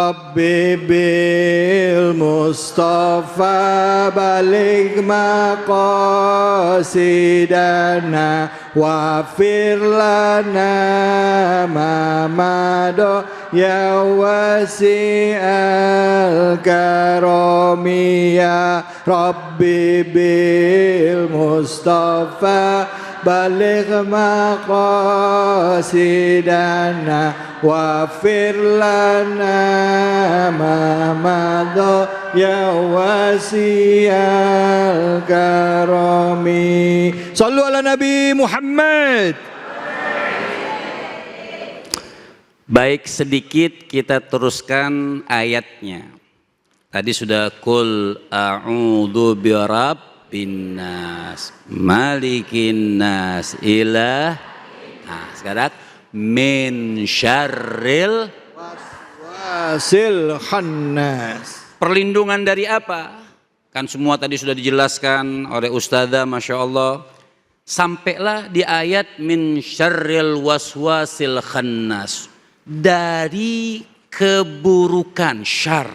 Rabbi bil Mustafa baligh maqasidana wafir lana ma mado ya wasi'al karami ya Rabbi bil Mustafa baligh maqasidana wafir lana ma madha ya wasi'al karami. Sallu ala Nabi Muhammad. Baik, sedikit kita teruskan ayatnya. Tadi sudah kul a'udzu birabbin nas malikin nas ilah. Nah, sekarang min syarril waswasil khannas. Perlindungan dari apa? Kan semua tadi sudah dijelaskan oleh Ustadzah, Masya Allah. Sampailah di ayat min syarril waswasil khannas, dari keburukan syar,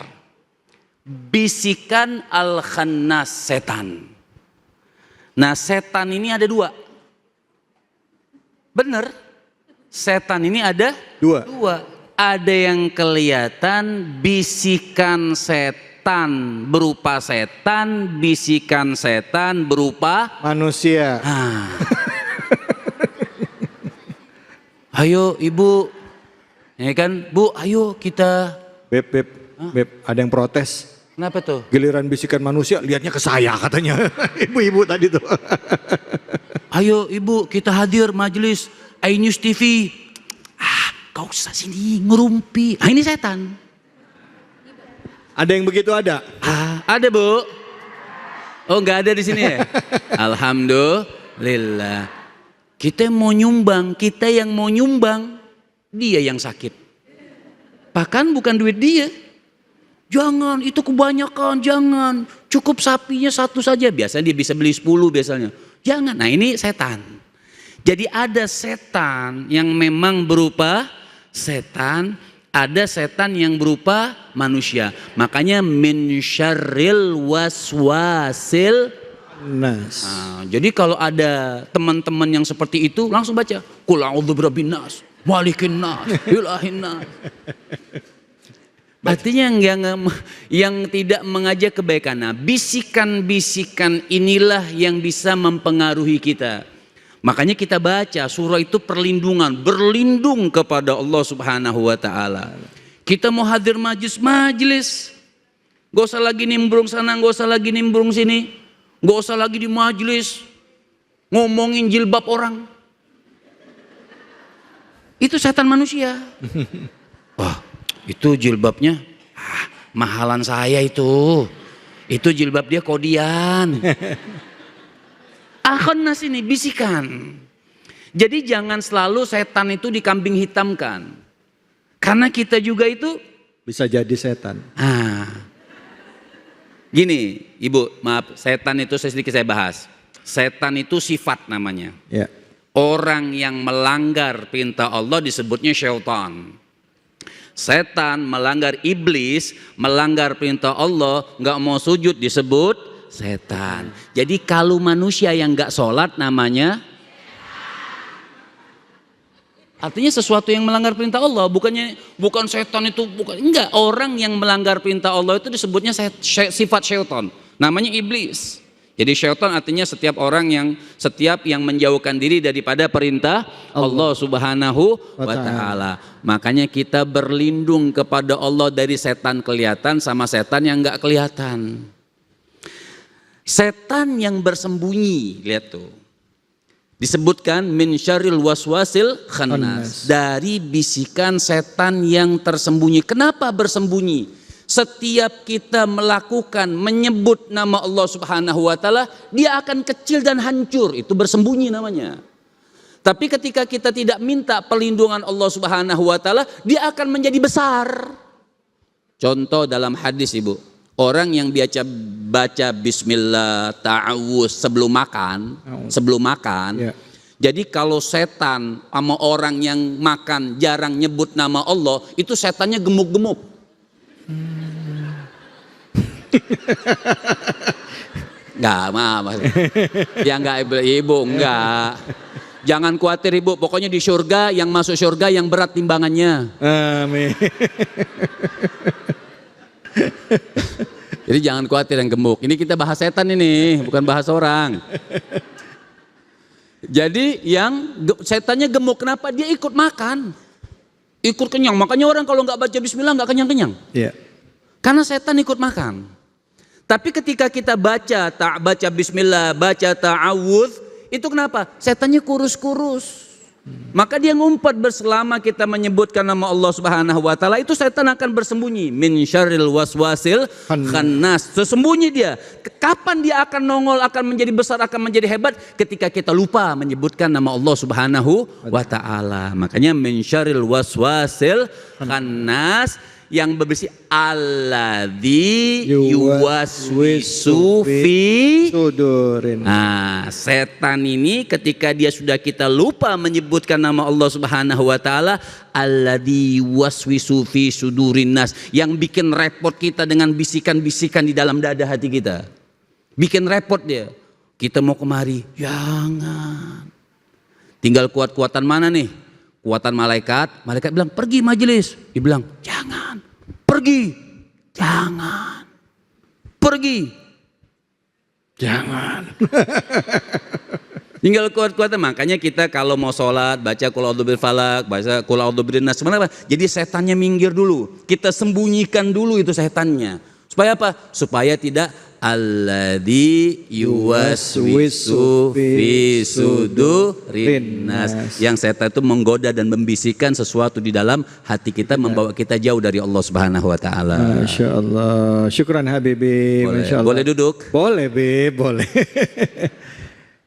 bisikan al-khannas, setan. Nah, setan ini ada dua. Benar, setan ini ada dua. Ada yang kelihatan bisikan setan berupa setan, bisikan setan berupa manusia. Ayo ibu, ya kan Bu, ayo kita. Beb, ada yang protes. Kenapa tuh? Giliran bisikan manusia, lihatnya ke saya katanya. Ibu-ibu tadi tuh. Ayo ibu, kita hadir majelis iNews TV. Kau usah sini ngerumpi. Ini setan. Ada yang begitu ada? Ada Bu. Oh, nggak ada di sini ya? Alhamdulillah. Kita mau nyumbang, kita yang mau nyumbang, dia yang sakit. Bahkan bukan duit dia. Jangan, itu kebanyakan, jangan. Cukup sapinya satu saja. Biasanya dia bisa beli 10 biasanya. Jangan, nah ini setan. Jadi ada setan yang memang berupa setan, ada setan yang berupa manusia. Makanya min syarril waswasil nas. Jadi kalau ada teman-teman yang seperti itu, langsung baca qul a'udzu birabbin nas malikin nas ilahin nas. Artinya yang tidak mengajak kebaikan. Nah, bisikan-bisikan inilah yang bisa mempengaruhi kita. Makanya kita baca surah itu perlindungan, berlindung kepada Allah Subhanahu wa taala. Kita mau hadir majelis, gak usah lagi nimbrung sana, gak usah lagi nimbrung sini, gak usah lagi di majelis ngomongin jilbab orang. Itu setan manusia. Wah, itu jilbabnya mahalan saya itu jilbab dia kodian. Khannas ini bisikan. Jadi jangan selalu setan itu dikambing hitamkan. Karena kita juga itu bisa jadi setan. Gini, Ibu, maaf, setan itu sedikit saya bahas. Setan itu sifat namanya. Ya. Orang yang melanggar perintah Allah disebutnya syaitan. Setan melanggar iblis, melanggar perintah Allah, nggak mau sujud disebut setan. Jadi kalau manusia yang nggak sholat namanya, artinya sesuatu yang melanggar perintah Allah. Bukan setan itu, enggak. Orang yang melanggar perintah Allah itu disebutnya sifat syaitan. Namanya iblis. Jadi syaitan artinya setiap yang menjauhkan diri daripada perintah Allah Subhanahu wa taala. Makanya kita berlindung kepada Allah dari setan kelihatan sama setan yang enggak kelihatan. Setan yang bersembunyi, lihat tuh. Disebutkan min syarril waswasil khannas, dari bisikan setan yang tersembunyi. Kenapa bersembunyi? Setiap kita melakukan, menyebut nama Allah Subhanahu wa taala, dia akan kecil dan hancur. Itu bersembunyi namanya. Tapi ketika kita tidak minta perlindungan Allah Subhanahu wa taala, dia akan menjadi besar. Contoh dalam hadis, Ibu. Orang yang baca bismillah ta'awuz sebelum makan. Yeah. Jadi kalau setan sama orang yang makan jarang nyebut nama Allah, itu setannya gemuk-gemuk. Enggak, maaf. Ya enggak ibu, enggak. Jangan khawatir ibu, pokoknya di surga yang masuk surga yang berat timbangannya. Amin. Jadi jangan khawatir yang gemuk. Ini kita bahas setan ini, bukan bahas orang. Jadi yang setannya gemuk, kenapa? Dia ikut makan. Ikut kenyang. Makanya orang kalau nggak baca bismillah nggak kenyang-kenyang. Iya. Karena setan ikut makan. Tapi ketika kita baca bismillah, baca ta'awudz, itu kenapa? Setannya kurus-kurus. Maka dia ngumpet berselama kita menyebutkan nama Allah Subhanahu wa taala, itu setan akan bersembunyi. Min syarril waswasil khannas. Sesembunyi dia. Kapan dia akan nongol, akan menjadi besar, akan menjadi hebat? Ketika kita lupa menyebutkan nama Allah Subhanahu wa taala. Makanya min syarril waswasil khannas, yang berbisi alladzi yuwaswisu fi sudurin. Nah, setan ini ketika dia sudah kita lupa menyebutkan nama Allah Subhanahu wa taala, alladzi yuwaswisu fi sudurin nas, yang bikin repot kita dengan bisikan-bisikan di dalam dada hati kita. Bikin repot dia. Kita mau kemari, jangan. Tinggal kuat-kuatan mana nih? Kuatan malaikat. Malaikat bilang pergi majelis. Dia bilang jangan. Pergi. Jangan. Pergi. Jangan. Tinggal kuat-kuatan. Makanya kita kalau mau sholat baca qul a'udzu birabbil falaq, baca qul a'udzu birabbin nas. Sebenarnya apa? Jadi setannya minggir dulu. Kita sembunyikan dulu itu setannya. Supaya apa? Supaya tidak alladzi yuwaswisu fi sudurin nas, yang setan itu menggoda dan membisikkan sesuatu di dalam hati kita, membawa kita jauh dari Allah Subhanahu wa taala. Masya Allah. Syukran Habibi. Masya Allah. Boleh duduk? Boleh Bib, boleh.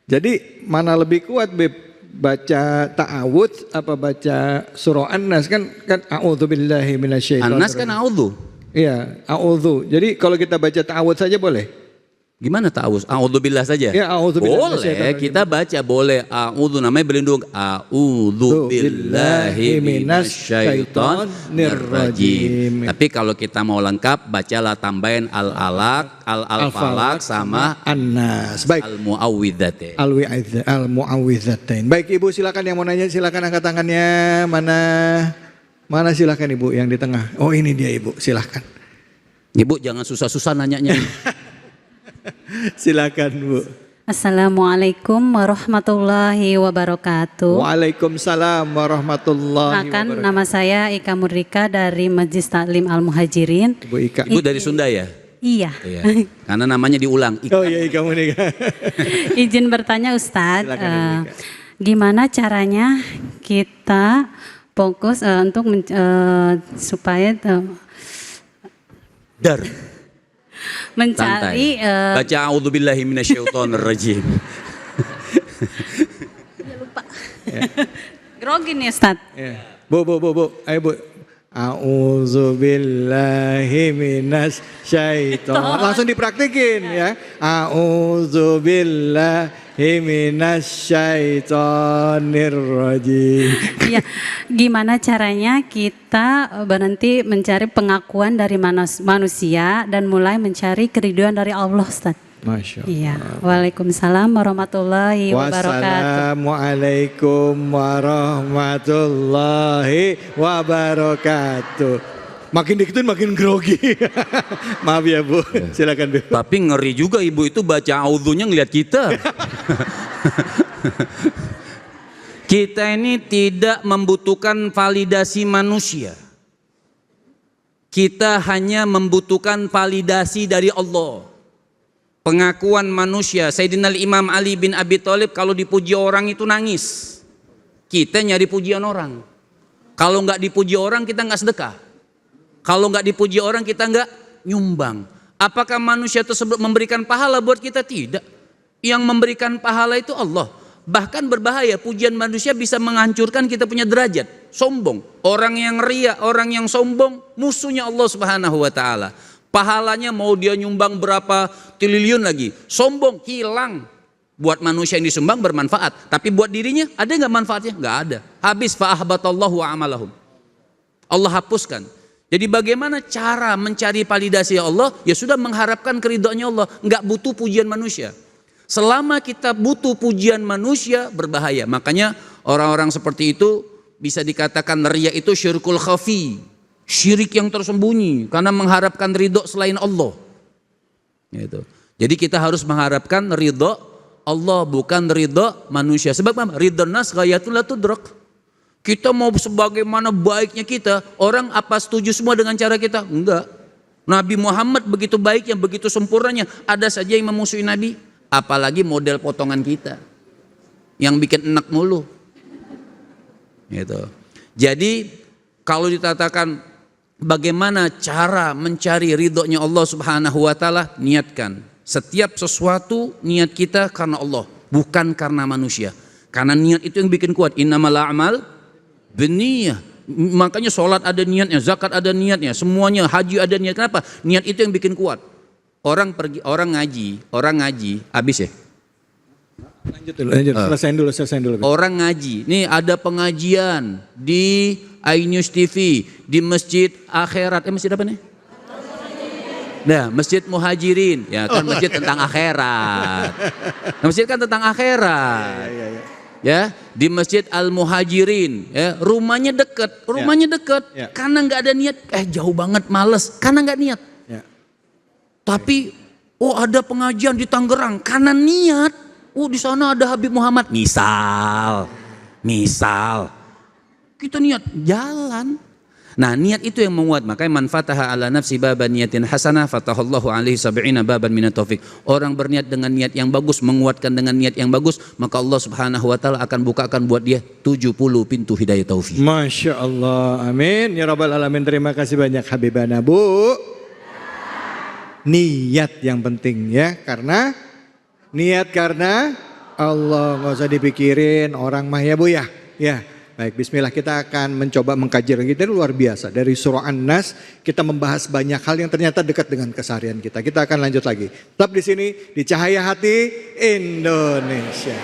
Jadi mana lebih kuat Bib? Baca ta'awudz apa baca surah An-Nas? Kan a'udzubillahi minasyaitonir An-Nas kan a'udzu. Iya, a'udzu. Jadi kalau kita baca ta'awudz saja boleh? Gimana ta'awudz? A'udzubillah saja? Ya, a'udzubillah. Boleh, kita baca boleh. A'udzu namanya berlindung. A'udzu billahi minasyaitonir rajim. Tapi kalau kita mau lengkap, bacalah tambahin al-alaq, al-falaq sama An-Nas. Baik. Al-mu'awwidzatain. Al-mu'awwidzatain. Baik Ibu, silakan yang mau nanya silakan angkat tangannya. Mana silakan Ibu yang di tengah. Oh ini dia Ibu, silakan. Ibu jangan susah-susah nanyanya. Silakan Bu. Assalamualaikum warahmatullahi wabarakatuh. Waalaikumsalam warahmatullahi wabarakatuh. Nama saya Ika Murdika dari Majlis Taklim Al-Muhajirin. Ibu Ika. Ibu dari Sunda ya? Iya. Karena namanya diulang. Oh iya Ika Murdika. Izin bertanya Ustadz, Silakan, gimana caranya kita fokus untuk supaya mencari baca a'udzubillahi minasyaitonir rajim. lupa. Grogi nih Ustadz. Ya. Bu. Ayo Bu. A'udzubillahi minasyaiton. Langsung dipraktikin ya. A'udzubillahi minasyaitonir rajim. Iya, gimana caranya kita berhenti mencari pengakuan dari manusia dan mulai mencari keriduan dari Allah, Ustaz? Masya Allah. Iya. Waalaikumsalam warahmatullahi wabarakatuh. Wassalamualaikum warahmatullahi wabarakatuh. Makin dikit makin grogi. Maaf ya Bu, silakan Bu. Tapi ngeri juga Ibu itu baca audzunya ngelihat kita. Kita ini tidak membutuhkan validasi manusia. Kita hanya membutuhkan validasi dari Allah. Pengakuan manusia. Sayyidina Imam Ali bin Abi Thalib kalau dipuji orang itu nangis. Kita nyari pujian orang. Kalau nggak dipuji orang kita nggak sedekah. Kalau nggak dipuji orang kita nggak nyumbang. Apakah manusia tersebut memberikan pahala buat kita? Tidak. Yang memberikan pahala itu Allah. Bahkan berbahaya, pujian manusia bisa menghancurkan kita punya derajat. Sombong. Orang yang ria, orang yang sombong, musuhnya Allah Subhanahu wa taala. Pahalanya mau dia nyumbang berapa triliun lagi. Sombong, hilang. Buat manusia yang disumbang bermanfaat. Tapi buat dirinya ada nggak manfaatnya? Nggak ada. Habis fa'ahbatallahu amalahum. Allah hapuskan. Jadi bagaimana cara mencari validasi Allah? Ya sudah mengharapkan keridhaannya Allah, nggak butuh pujian manusia. Selama kita butuh pujian manusia berbahaya. Makanya orang-orang seperti itu bisa dikatakan riya itu syirkul khafi, syirik yang tersembunyi karena mengharapkan ridho selain Allah. Gitu. Jadi kita harus mengharapkan ridho Allah, bukan ridho manusia. Sebab apa? Ridho nas ghayatul la tudrak. Kita mau sebagaimana baiknya kita, orang apa setuju semua dengan cara kita? Enggak. Nabi Muhammad begitu baiknya, begitu sempurnanya, ada saja yang memusuhi Nabi. Apalagi model potongan kita yang bikin enak mulu. Gitu. Jadi kalau dikatakan bagaimana cara mencari ridhonya Allah Subhanahu wa taala, niatkan. Setiap sesuatu niat kita karena Allah, bukan karena manusia. Karena niat itu yang bikin kuat. Innamal a'mal binniyah. Makanya sholat ada niatnya, zakat ada niatnya, semuanya, haji ada niat. Kenapa? Niat itu yang bikin kuat. Orang ngaji, habis ya? Lanjut, selesaiin dulu. Orang ngaji, nih ada pengajian di iNews TV, di Masjid Akhirat, masjid apa nih? Nah, Masjid Muhajirin, ya kan masjid tentang akhirat. Nah, masjid kan tentang akhirat. Ya, di Masjid Al Muhajirin, ya, rumahnya dekat, Ya. karena nggak ada niat, jauh banget, males, karena nggak niat. Ya. Tapi, ada pengajian di Tangerang, karena niat, di sana ada Habib Muhammad, misal, kita niat jalan. Nah, niat itu yang menguat. Makanya man fataha ala nafsi baban niyatin hasanah fatahallahu alaihi sab'ina baban minat taufik. Orang berniat dengan niat yang bagus, menguatkan dengan niat yang bagus, maka Allah Subhanahu wa taala akan bukakan buat dia 70 pintu hidayah taufik. Masya Allah, amin ya rabbal alamin. Terima kasih banyak Habibana Bu. Niat yang penting ya, karena niat karena Allah, nggak usah dipikirin orang mah ya Bu ya. Ya. Baik, bismillah, kita akan mencoba mengkaji lagi. Itu luar biasa. Dari surah An-Nas kita membahas banyak hal yang ternyata dekat dengan keseharian kita. Kita akan lanjut lagi. Tetap di sini di Cahaya Hati Indonesia.